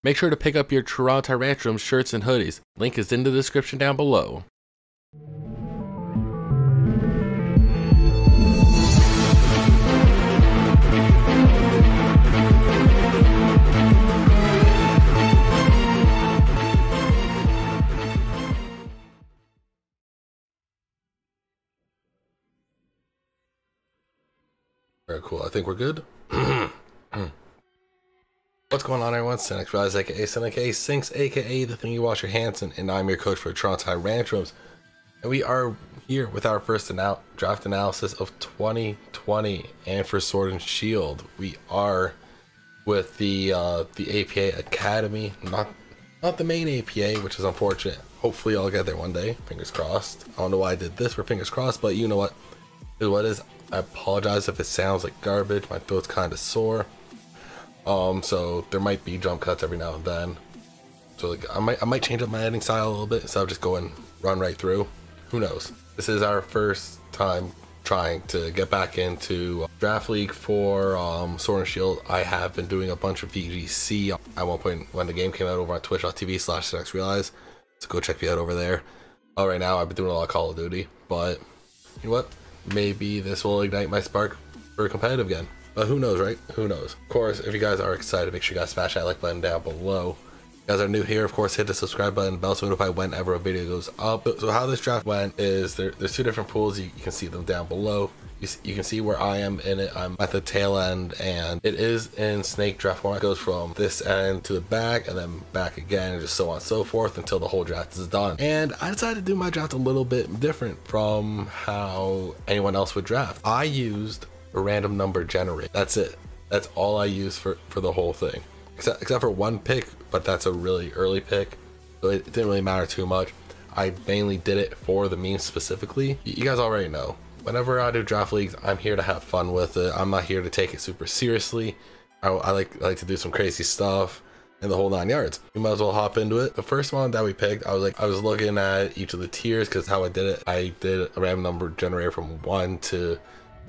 Make sure to pick up your Toronto Tyrantrums shirts and hoodies. Link is in the description down below. Very cool. I think we're good. What's going on, everyone? SiNxRealize, aka Sin, aka Sinx, aka the thing you wash your hands in, and I'm your coach for Toronto Tyrantrums. And we are here with our first draft analysis of 2020, and for Sword and Shield, we are with the APA Academy, not the main APA, which is unfortunate. Hopefully, I'll get there one day. Fingers crossed. I don't know why I did this for fingers crossed, but you know what? Is what it is. I apologize if it sounds like garbage. My throat's kind of sore. So there might be jump cuts every now and then. So like I might change up my editing style a little bit instead of just going run right through. Who knows? This is our first time trying to get back into Draft League for Sword and Shield. I have been doing a bunch of VGC at one point when the game came out over on twitch.tv/SiNxRealize. So go check me out over there. Right now I've been doing a lot of Call of Duty, but you know what? Maybe this will ignite my spark for competitive again. But who knows, right? Who knows? Of course, if you guys are excited, make sure you guys smash that like button down below. If you guys are new here, of course, hit the subscribe button, bell so notify whenever a video goes up. So how this draft went is there's two different pools. You can see them down below. You can see where I am in it. I'm at the tail end, and it is in snake draft format. It goes from this end to the back, and then back again, and just so on and so forth until the whole draft is done. And I decided to do my draft a little bit different from how anyone else would draft. I used a random number generator. That's it. That's all I use for the whole thing, except for one pick, but that's a really early pick, so it didn't really matter too much. I mainly did it for the memes specifically. You guys already know, whenever I do draft leagues, I'm here to have fun with it. I'm not here to take it super seriously. I like to do some crazy stuff and the whole 9 yards. We might as well hop into it. The first one that we picked, I was looking at each of the tiers, because how I did a random number generator from 1 to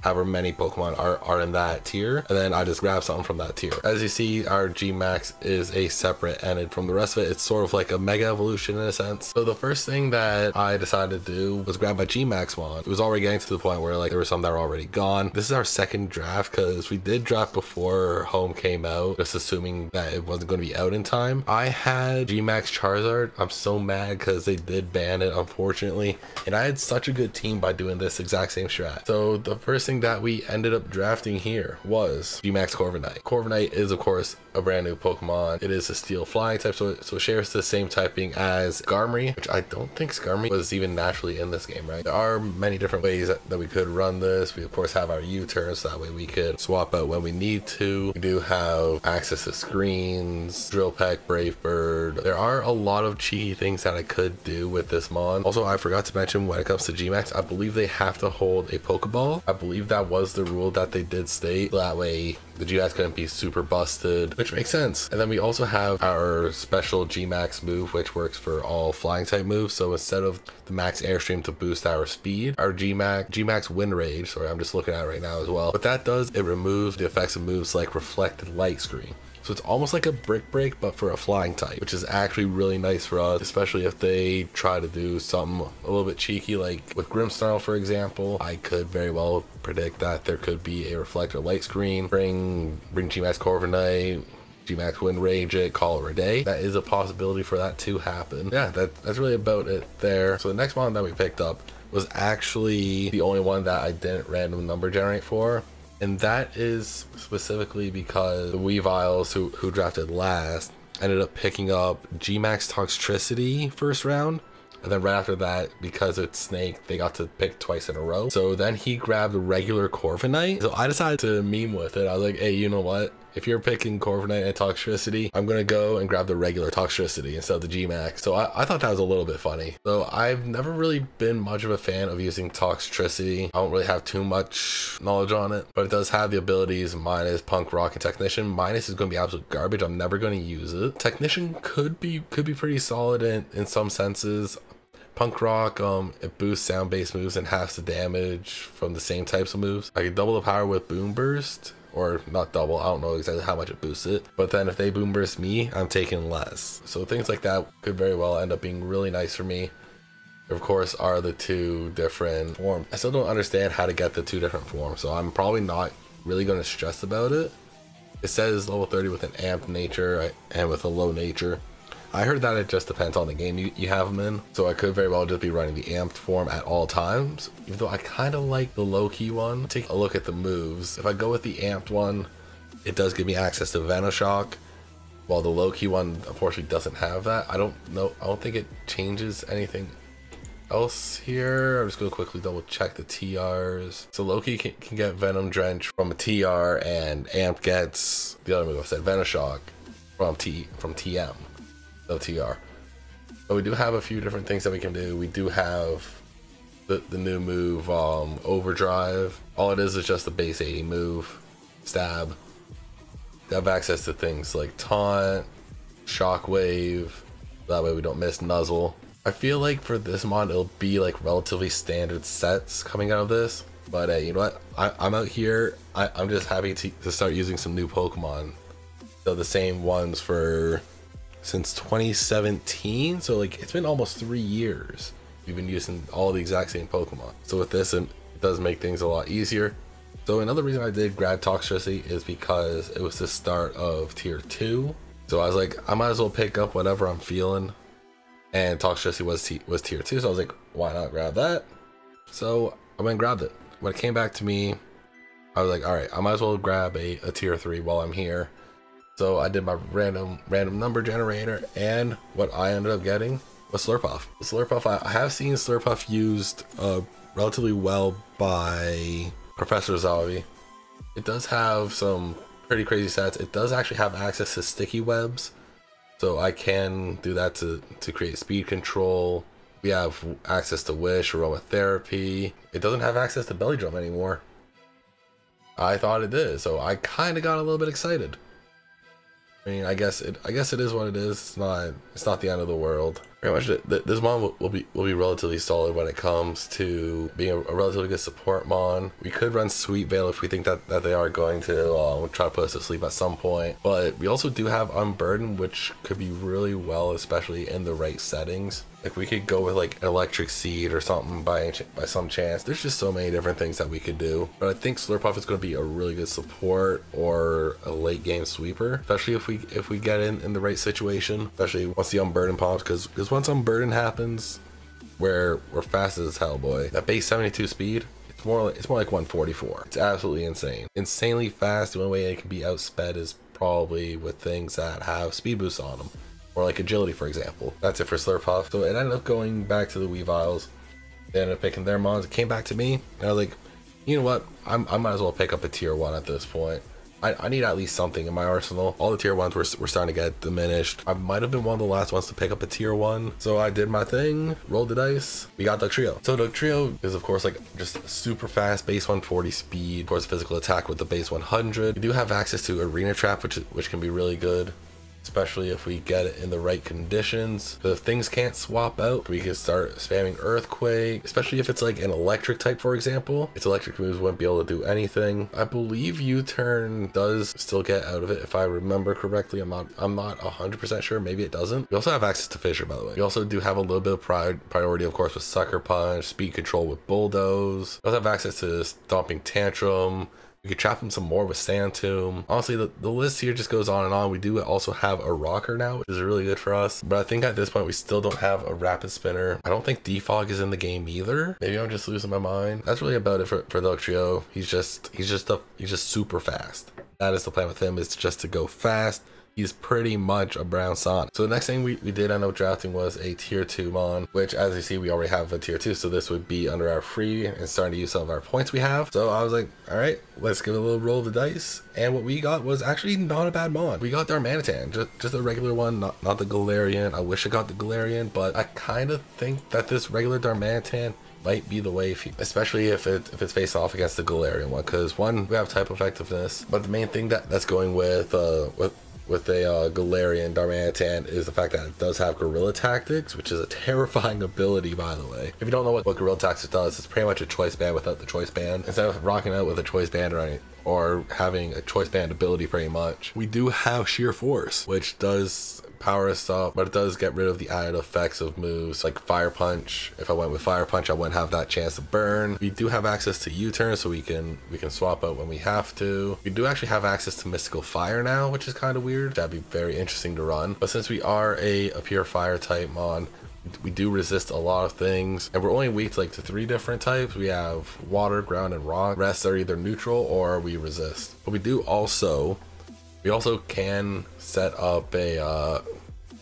however many Pokemon are in that tier, and then I just grab something from that tier. As you see, our G-Max is a separate ended from the rest of it. It's sort of like a mega evolution in a sense. So the first thing that I decided to do was grab my G-Max one. It was already getting to the point where like there were some that were already gone. This is our second draft, because we did draft before Home came out, just assuming that it wasn't going to be out in time. I had G-Max Charizard. I'm so mad because they did ban it, unfortunately, and I had such a good team by doing this exact same strat. So the first thing that we ended up drafting here was G-Max Korbinite. Korbinite is of course a brand new Pokemon. It is a steel flying type, so it shares the same typing as Skarmory, which I don't think Skarmory was even naturally in this game, right? There are many different ways that we could run this. We of course have our U-turns, so that way we could swap out when we need to. We do have access to screens, Drill Peck, Brave Bird. There are a lot of cheeky things that I could do with this mon. Also, I forgot to mention, when it comes to G-Max, I believe they have to hold a Pokeball. I believe that was the rule that they did state. That way the G-Max couldn't be super busted, which makes sense. And then we also have our special G-Max move, which works for all flying type moves. So instead of the max airstream to boost our speed, our G-Max Wind Rage, sorry, I'm just looking at it right now as well. What that does, it removes the effects of moves like Reflected Light Screen. So it's almost like a Brick Break, but for a flying type, which is actually really nice for us, especially if they try to do something a little bit cheeky, like with Grimmsnarl, for example. I could very well predict that there could be a Reflector Light Screen, bring G-Max Corviknight, G-Max Wind Rage it, call it a day. That is a possibility for that to happen. Yeah, that's really about it there. So the next one that we picked up was actually the only one that I didn't random number generate for. And that is specifically because the Weaviles who drafted last ended up picking up G-Max Toxicity first round. And then right after that, because it's Snake, they got to pick twice in a row. So then he grabbed a regular Korbinite. So I decided to meme with it. I was like, hey, you know what? If you're picking Korbinite and Toxicity, I'm going to go and grab the regular Toxicity instead of the G-Max. So I thought that was a little bit funny. So I've never really been much of a fan of using Toxicity. I don't really have too much knowledge on it, but it does have the abilities minus Punk Rock and Technician. Minus is going to be absolute garbage. I'm never going to use it. Technician could be pretty solid in some senses. Punk Rock, it boosts sound-based moves and halves the damage from the same types of moves. I can double the power with Boom Burst, or not double. I don't know exactly how much it boosts it, but then if they boom burst me, I'm taking less. So things like that could very well end up being really nice for me. Of course, are the two different forms. I still don't understand how to get the two different forms, so I'm probably not really going to stress about it. It says level 30 with an amped nature and with a low nature. I heard that it just depends on the game you have them in, so I could very well just be running the amped form at all times, even though I kind of like the low-key one. Take a look at the moves. If I go with the amped one, it does give me access to Venoshock, while the low-key one unfortunately doesn't have that. I don't know, I don't think it changes anything else here. I'm just going to quickly double check the TRs. So Loki can get Venom Drench from a TR, and Amp gets the other move I said, Venoshock from TM, no TR. But we do have a few different things that we can do. We do have the new move, Overdrive. All it is just the base 80 move, Stab. They have access to things like Taunt, Shockwave. That way we don't miss Nuzzle. I feel like for this mod it'll be like relatively standard sets coming out of this, but hey, you know what, I'm out here, I'm just happy to start using some new Pokemon. So the same ones since 2017, so like it's been almost 3 years we've been using all the exact same Pokemon. So with this, it does make things a lot easier. So another reason I did grab Toxicity is because it was the start of tier 2, so I was like, I might as well pick up whatever I'm feeling. And Toxicity was tier 2, so I was like, why not grab that? So I went and grabbed it. When it came back to me, I was like, all right, I might as well grab a tier 3 while I'm here. So I did my random number generator, and what I ended up getting was Slurpuff. Slurpuff, I have seen Slurpuff used relatively well by Professor Zavi. It does have some pretty crazy stats. It does actually have access to sticky webs, so I can do that to create speed control. We have access to Wish, Aromatherapy. It doesn't have access to Belly Drum anymore. I thought it did, so I kind of got a little bit excited. I mean, I guess it is what it is. It's not the end of the world. Pretty much, this mod will be relatively solid when it comes to being a relatively good support mod. We could run Sweet Veil if we think that they are going to try to put us to sleep at some point. But we also do have Unburden, which could be really well, especially in the right settings. Like we could go with like an Electric Seed or something by some chance. There's just so many different things that we could do. But I think Slurpuff is going to be a really good support or a late game sweeper, especially if we get in the right situation. Especially once the Unburden pops, because once Unburden happens, we're fast as hell, boy. That base 72 speed, it's more like 144. It's absolutely insane, insanely fast. The only way it can be outsped is probably with things that have speed boosts on them, or like agility, for example. That's it for Slurpuff. So it ended up going back to the Weaviles. They ended up picking their mods. It came back to me, and I was like, you know what? I might as well pick up a tier 1 at this point. I need at least something in my arsenal. All the tier 1s were starting to get diminished. I might have been one of the last ones to pick up a tier 1. So I did my thing, rolled the dice. We got Dugtrio. So Dugtrio is of course like just super fast, base 140 speed, of course physical attack with the base 100. We do have access to Arena Trap, which can be really good, especially if we get it in the right conditions. But if things can't swap out, we can start spamming Earthquake, especially if it's like an electric type, for example. Its electric moves wouldn't be able to do anything. I believe U-turn does still get out of it, if I remember correctly. I'm not 100% sure. Maybe it doesn't. We also have access to Fissure, by the way. We also do have a little bit of priority, of course, with Sucker Punch, speed control with Bulldoze. We also have access to Stomping Tantrum. We could trap him some more with Sand Tomb. Honestly, the list here just goes on and on. We do also have a Rocker now, which is really good for us. But I think at this point, we still don't have a Rapid Spinner. I don't think Defog is in the game either. Maybe I'm just losing my mind. That's really about it for Dugtrio. He's just super fast. That is the plan with him, is just to go fast. He's pretty much a brown Sonic. So the next thing we did end up drafting was a tier 2 mon, which as you see, we already have a tier 2. So this would be under our free and starting to use some of our points we have. So I was like, all right, let's give it a little roll of the dice. And what we got was actually not a bad mon. We got Darmanitan, just a regular one, not the Galarian. I wish I got the Galarian, but I kind of think that this regular Darmanitan might be the way, especially if it's faced off against the Galarian one, because one, we have type effectiveness, but the main thing that's going with with a Galarian Darmanitan is the fact that it does have Gorilla Tactics, which is a terrifying ability, by the way. If you don't know what Gorilla Tactics does, it's pretty much a choice band without the choice band. Instead of rocking out with a choice band or having a choice band ability pretty much, we do have Sheer Force, which does power us up, but it does get rid of the added effects of moves like Fire Punch. If I went with Fire Punch, I wouldn't have that chance to burn. We do have access to U-turn, so we can swap out when we have to. We do actually have access to Mystical Fire now, which is kind of weird. That'd be very interesting to run. But since we are a pure fire type mon, we do resist a lot of things, and we're only weak to like to 3 different types. We have water, ground, and rock. Rest are either neutral or we resist. But we also can set up a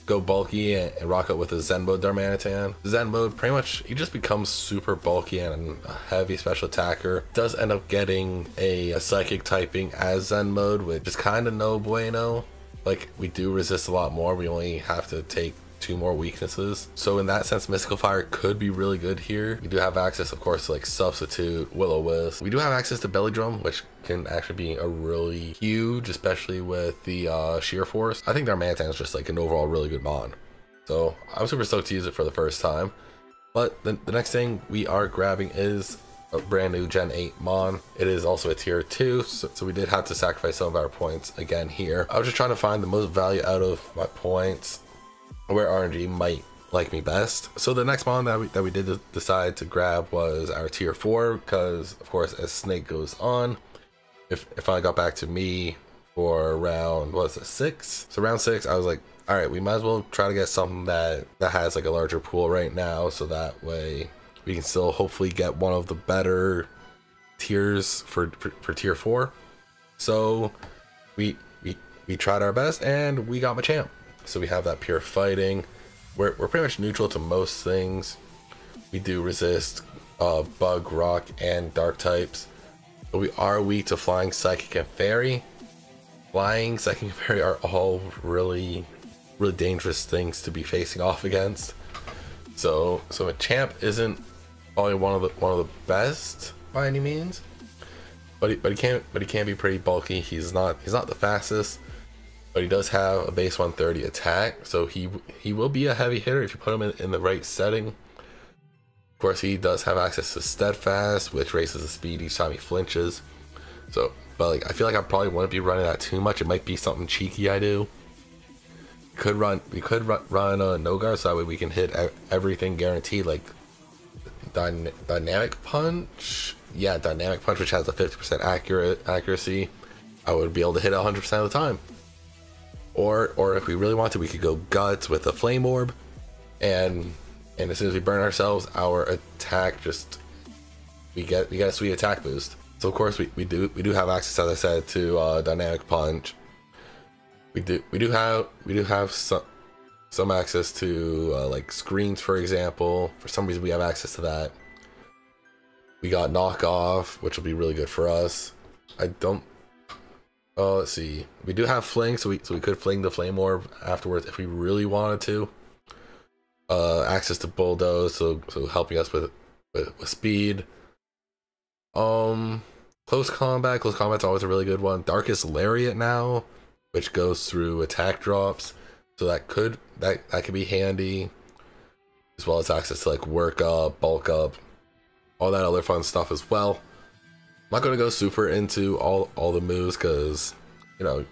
go bulky and rock out with a Zen mode Darmanitan. Zen mode, pretty much he just becomes super bulky and a heavy special attacker. Does end up getting a psychic typing as Zen mode, which is kind of no bueno. Like, we do resist a lot more. We only have to take 2 more weaknesses, so in that sense Mystical Fire could be really good here. We do have access, of course, to like Substitute, Will-O-Wisp. We do have access to Belly Drum, which can actually be a really huge, especially with the Sheer Force. I think Darmanitan is just like an overall really good mon, so I'm super stoked to use it for the first time. But the next thing we are grabbing is a brand new Gen 8 mon. It is also a tier 2, so we did have to sacrifice some of our points again here. I was just trying to find the most value out of my points, where RNG might like me best. So the next mon that we did decide to grab was our tier 4, because of course as Snake goes on, if I got back to me for round, what was it, 6? So round 6, I was like, all right, we might as well try to get something that has like a larger pool right now, so that way we can still hopefully get one of the better tiers for tier 4. So we tried our best and we got Machamp. So we have that pure fighting. We're pretty much neutral to most things. We do resist bug, rock, and dark types, but we are weak to flying, psychic, and fairy. Flying, psychic, and fairy are all really dangerous things to be facing off against. So Machamp isn't probably one of the best by any means, but he can be pretty bulky. He's not the fastest, but he does have a base 130 attack, so he will be a heavy hitter if you put him in the right setting. Of course, he does have access to Steadfast, which raises the speed each time he flinches. So, but like, I feel like I probably wouldn't be running that too much. It might be something cheeky I do. We could run a no guard, so that way we can hit everything guaranteed, like Dynamic Punch. Yeah, Dynamic Punch, which has a 50% accuracy. I would be able to hit it 100% of the time. Or if we really want to, we could go Guts with a Flame Orb, and as soon as we burn ourselves, our attack just we get a sweet attack boost. So of course we do have access, as I said, to Dynamic Punch. We do have some access to like screens, for example. For some reason we have access to that. We got Knock Off, which will be really good for us. Let's see. We do have Fling, so we could fling the Flame Orb afterwards if we really wanted to. Access to Bulldoze, so helping us with speed. Close combat's always a really good one. Darkest Lariat now, which goes through attack drops, so that could be handy, as well as access to like Work Up, Bulk Up, all that other fun stuff as well. I'm not going to go super into all the moves, because, you know,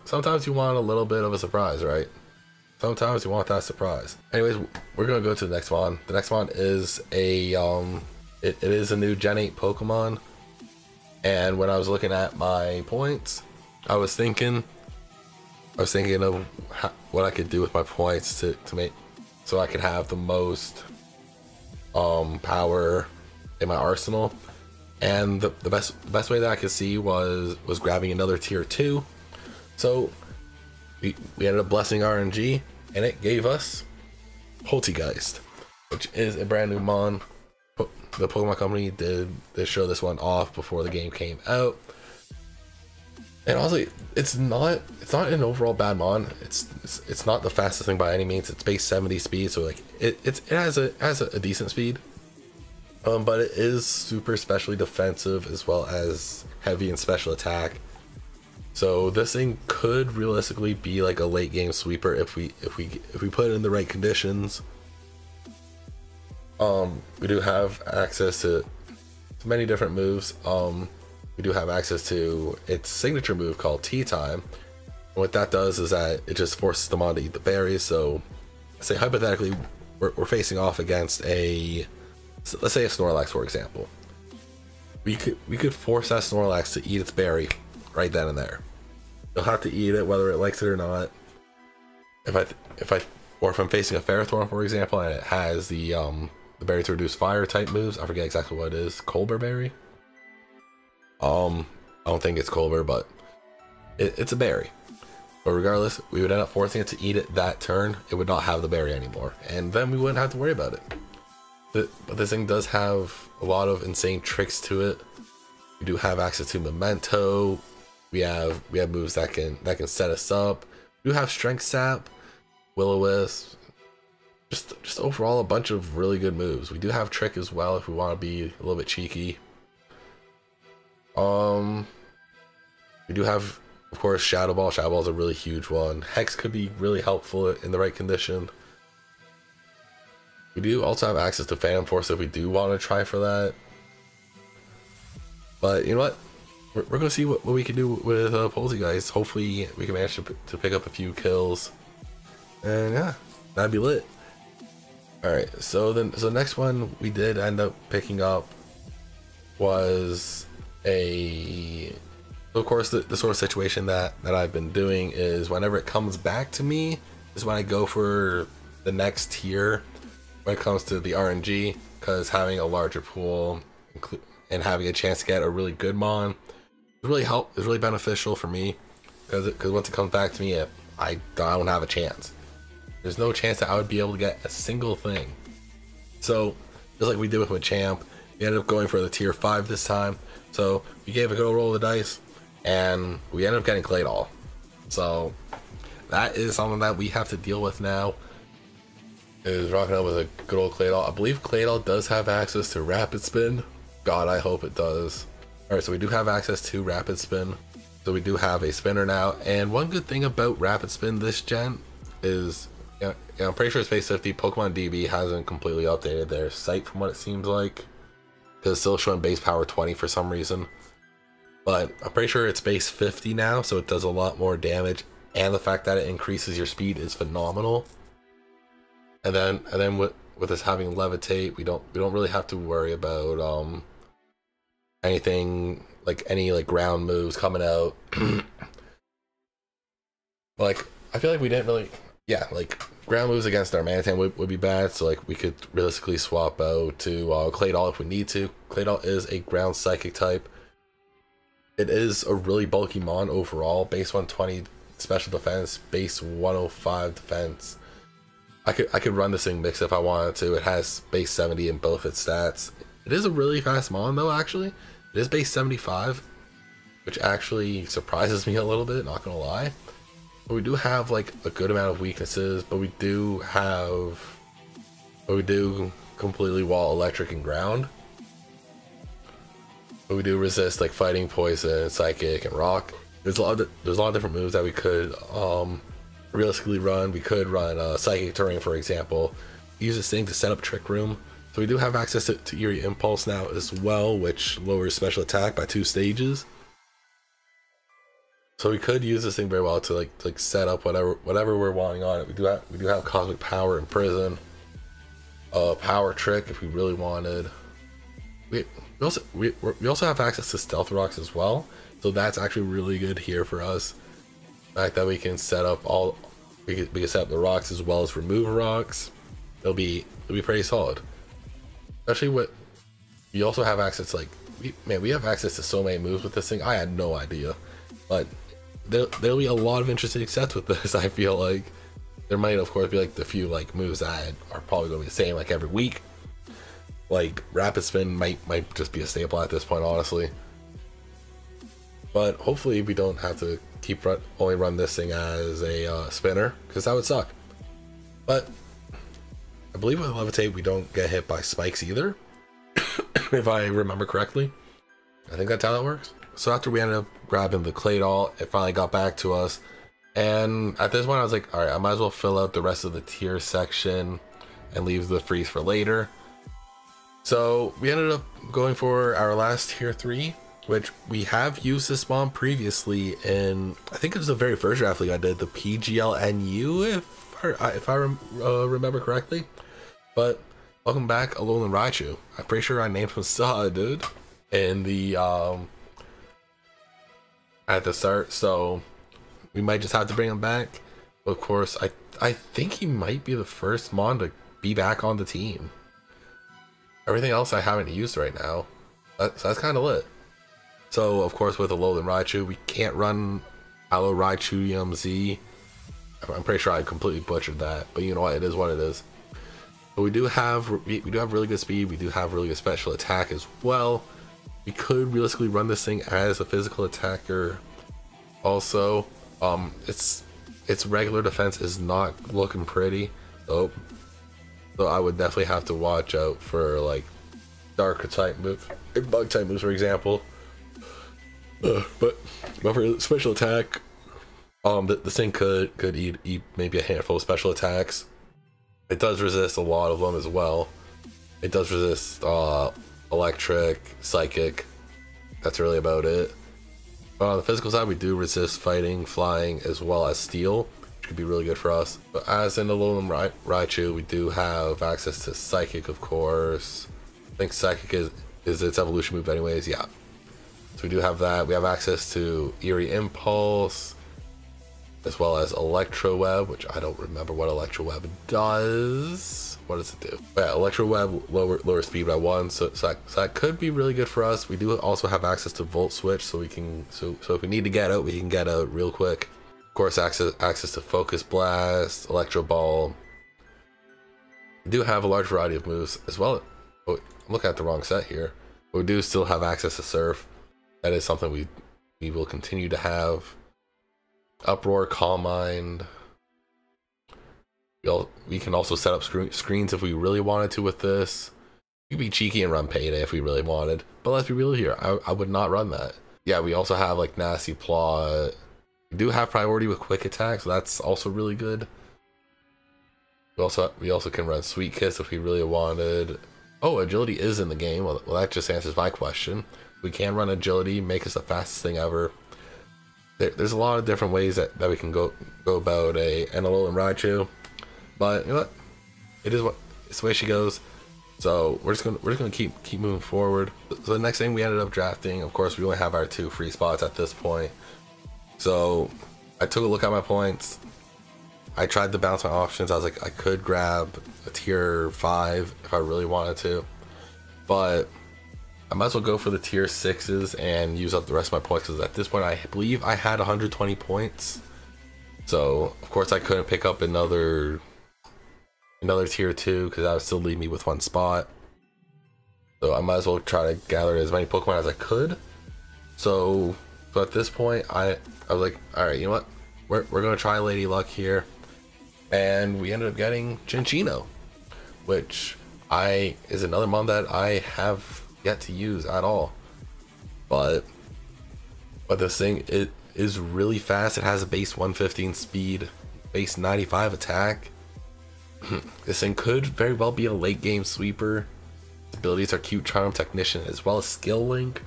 sometimes you want a little bit of a surprise, right? Sometimes you want that surprise. Anyways, we're going to go to the next one. The next one is it is a new Gen 8 Pokemon. And when I was looking at my points, I was thinking of what I could do with my points to make so I could have the most power in my arsenal. And the best way that I could see was grabbing another tier 2. So we ended up blessing RNG, and it gave us Poltergeist, which is a brand new mon. The Pokemon Company did show this one off before the game came out. And honestly, it's not an overall bad mon. It's not the fastest thing by any means. It's base 70 speed, so like it has a decent speed. But it is super specially defensive as well as heavy and special attack. So this thing could realistically be like a late game sweeper if we put it in the right conditions. We do have access to many different moves. We do have access to its signature move called Tea Time. And what that does is that it just forces them on to eat the berries. So say hypothetically we're facing off against let's say a Snorlax, for example. We could force that Snorlax to eat its berry right then and there. You'll have to eat it whether it likes it or not. If I'm facing a Ferrothorn, for example, and it has the berry to reduce fire type moves, I forget exactly what it is. Colbur berry? I don't think it's Colbur, but it's a berry. But regardless, we would end up forcing it to eat it that turn. It would not have the berry anymore, and then we wouldn't have to worry about it. But this thing does have a lot of insane tricks to it. We do have access to Memento. We have moves that can set us up. We do have Strength Sap, Will-O-Wisp. Just overall a bunch of really good moves. We do have Trick as well if we want to be a little bit cheeky. We do have, of course, Shadow Ball. Shadow Ball is a really huge one. Hex could be really helpful in the right condition. We do also have access to Phantom Force if we do want to try for that. But you know what? We're gonna see what we can do with Poltergeist. Hopefully we can manage to pick up a few kills. And yeah, that'd be lit. Alright, so next one we did end up picking up was of course the sort of situation that I've been doing is whenever it comes back to me is when I go for the next tier when it comes to the RNG, because having a larger pool and having a chance to get a really good mon is really beneficial for me, because once it comes back to me I don't have a chance. There's no chance that I would be able to get a single thing. So just like we did with Machamp, we ended up going for the tier 5 this time. So we gave a good roll of the dice and we ended up getting Claydol. So that is something that we have to deal with now, is rocking up with a good old Claydol. I believe Claydol does have access to Rapid Spin. God, I hope it does. Alright, so we do have access to Rapid Spin. So we do have a spinner now. And one good thing about Rapid Spin this gen is, I'm pretty sure it's base 50. Pokemon DB hasn't completely updated their site from what it seems like, because it's still showing base power 20 for some reason. But I'm pretty sure it's base 50 now, so it does a lot more damage, and the fact that it increases your speed is phenomenal. And then with us having Levitate, we don't really have to worry about anything like any ground moves coming out. Like I feel like we didn't really, like ground moves against our Mantan would be bad, so like we could realistically swap out to Claydol if we need to. Claydol is a ground psychic type. It is a really bulky mon overall, base 120 special defense, base 105 defense. I could run this thing mixed if I wanted to. It has base 70 in both its stats. It is a really fast mon though, actually. It is base 75, which actually surprises me a little bit, not gonna lie. But we do have like a good amount of weaknesses, but we do completely wall electric and ground. But we do resist like fighting, poison, psychic, and rock. There's a lot of different moves that we could realistically run. We could run psychic terrain, for example. Use this thing to set up Trick Room. So we do have access to Eerie Impulse now as well, which lowers special attack by 2 stages. So we could use this thing very well to like set up whatever we're wanting on it. We do have Cosmic Power in Prison, Power Trick if we really wanted. We also have access to Stealth Rocks as well, so that's actually really good here for us. The fact that we can set up we can set up the rocks as well as remove rocks. It'll be pretty solid. Especially we also have access to we have access to so many moves with this thing. I had no idea, but there'll be a lot of interesting sets with this. I feel like there might of course be like the few moves that are probably going to be the same like every week. Like Rapid Spin might just be a staple at this point, honestly. But hopefully we don't have to only run this thing as a spinner, because that would suck. But I believe with Levitate we don't get hit by spikes either, if I remember correctly. I think that's how that works. So after we ended up grabbing the Claydol, it finally got back to us. And at this point I was like, alright, I might as well fill out the rest of the tier section and leave the freeze for later. So we ended up going for our last tier 3, which we have used this spawn previously in, I think it was the very first draft league I did, the PGLNU, if I remember correctly. But welcome back, Alolan Raichu. I'm pretty sure I named him Saw, dude, in the at the start, so we might just have to bring him back. But of course, I think he might be the first Mon to be back on the team. Everything else I haven't used right now. So that's kind of lit. So of course with Alolan Raichu, we can't run Alolan Raichu Z. I'm pretty sure I completely butchered that, but you know what? It is what it is. But we do have really good speed. We do have really good special attack as well. We could realistically run this thing as a physical attacker. Also, its regular defense is not looking pretty. So I would definitely have to watch out for like darker type moves, bug type moves, for example. But for special attack, this thing could eat maybe a handful of special attacks. It does resist a lot of them as well. It does resist electric, psychic. That's really about it. But on the physical side, we do resist fighting, flying, as well as steel, which could be really good for us. But as in the Alolan Raichu, we do have access to psychic, of course. I think psychic is its evolution move anyways, yeah. So we do have that. We have access to Eerie Impulse, as well as Electro Web, which I don't remember what Electro Web does. What does it do? But yeah, Electro Web lower speed by 1, so that could be really good for us. We do also have access to Volt Switch, so we can so if we need to get out, we can get out real quick. Of course, access to Focus Blast, Electro Ball. We do have a large variety of moves as well. Oh, I'm looking at the wrong set here. But we do still have access to Surf. That is something we will continue to have. Uproar, Calm Mind. We can also set up screens if we really wanted to with this. We could be cheeky and run Payday if we really wanted. But let's be real here, I would not run that. Yeah, we also have like Nasty Plot. We do have priority with Quick Attack, so that's also really good. We also can run Sweet Kiss if we really wanted. Oh, Agility is in the game. Well, that just answers my question. We can run Agility, make us the fastest thing ever. There's a lot of different ways that we can go about an Alolan Raichu. But you know what? It's the way she goes. So we're just gonna keep moving forward. So the next thing we ended up drafting, of course, we only have our 2 free spots at this point. So I took a look at my points. I tried to balance my options. I was like, I could grab a tier 5 if I really wanted to, but I might as well go for the tier 6s and use up the rest of my points, because at this point I believe I had 120 points. So of course I couldn't pick up another tier 2 because that would still leave me with 1 spot. So I might as well try to gather as many Pokemon as I could. So at this point I was like, alright, you know what? We're gonna try Lady Luck here. And we ended up getting Chinchino, which is another mon that I have yet to use at all. But this thing, it is really fast. It has a base 115 speed, base 95 attack. This thing could very well be a late game sweeper. Its abilities are Cute Charm, Technician, as well as Skill Link.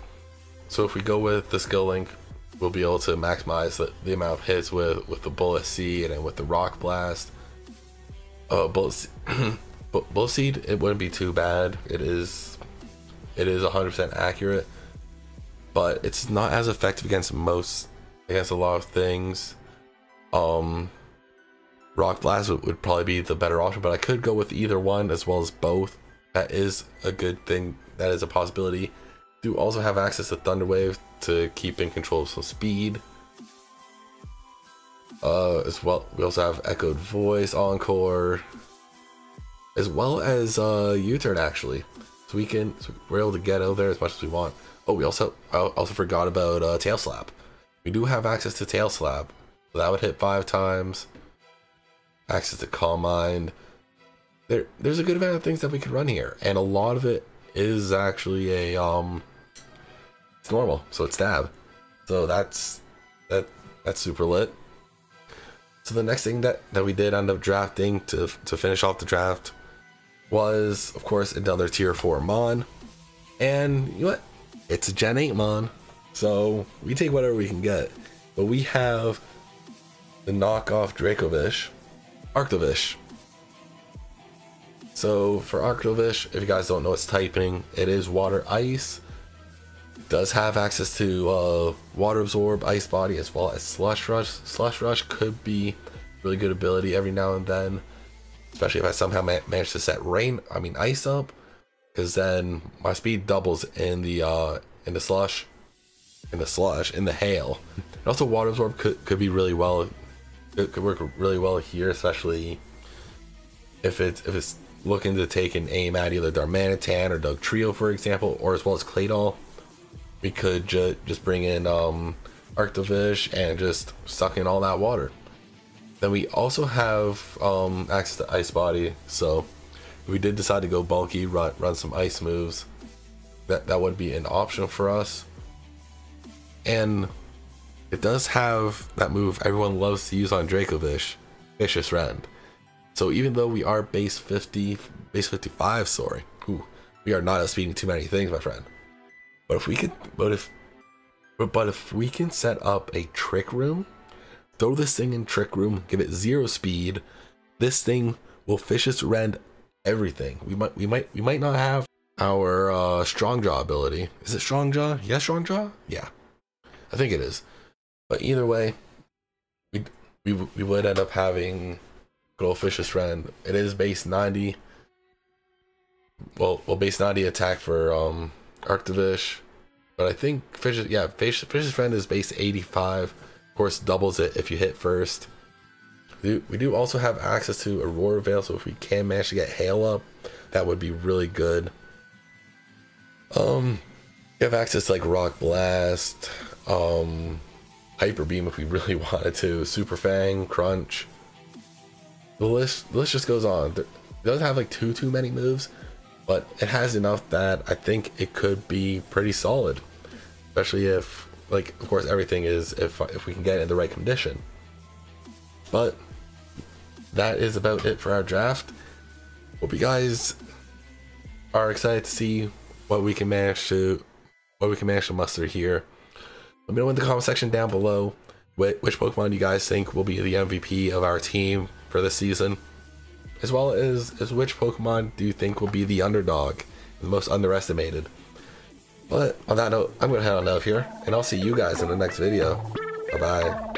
So if we go with the Skill Link, we'll be able to maximize the amount of hits with the Bullet Seed and with the Rock Blast. Bullet Seed, it wouldn't be too bad. It is 100% accurate, but it's not as effective against a lot of things. Rock Blast would probably be the better option, but I could go with either one as well as both. That is a good thing. That is a possibility. Do also have access to Thunder Wave to keep in control of some speed. As well, we also have Echoed Voice, Encore, as well as U-Turn actually. So we're able to get out there as much as we want. Oh, I also forgot about Tail Slap. We do have access to Tail Slap, so that would hit 5 times. Access to Calm Mind. There's a good amount of things that we could run here, and a lot of it is actually it's normal, so it's stab. So that's super lit. So the next thing that we did end up drafting to finish off the draft was, of course, another tier 4 Mon. And you know what? It's a Gen 8 Mon. So we take whatever we can get. But we have the knockoff Dracovish, Arctovish. So for Arctovish, if you guys don't know its typing, it is water ice. It does have access to water absorb, ice body, as well as slush rush. Slush rush could be really good ability every now and then, especially if I somehow manage to set ice up, because then my speed doubles in the slush, in the hail. And also water absorb could be really well. It could work really well here, especially if it's looking to take an aim at either Darmanitan or Dugtrio, for example, or as well as Claydol. We could just bring in Arctovish and just suck in all that water. Then we also have access to Ice Body, so if we did decide to go bulky, run some ice moves, that would be an option for us. And it does have that move everyone loves to use on Dracovish, Vicious Rend. So even though we are base 55, sorry, we are not outspeeding too many things, my friend. But if we could, but if we can set up a Trick Room, throw this thing in Trick Room, give it 0 speed, this thing will Vicious Rend everything. We might not have our Strong Jaw ability. Is it Strong Jaw? Yes, Strong Jaw? Yeah, I think it is. But either way, we would end up having good old Vicious Rend. It is base 90. Well, base 90 attack for Arctovish, but I think Vicious Rend is base 85. Of course, doubles it if you hit first. We do also have access to Aurora Veil, so if we can manage to get Hail up, that would be really good. We have access to like Rock Blast, Hyper Beam if we really wanted to, Super Fang, Crunch. The list just goes on. It doesn't have like too many moves, but it has enough that I think it could be pretty solid, especially if, like, of course, everything is if we can get it in the right condition. But that is about it for our draft. Hope you guys are excited to see what we can manage to muster here. Let me know in the comment section down below which Pokemon you guys think will be the MVP of our team for this season, as well as which Pokemon do you think will be the underdog, the most underestimated. But on that note, I'm gonna head on out of here, and I'll see you guys in the next video. Bye bye.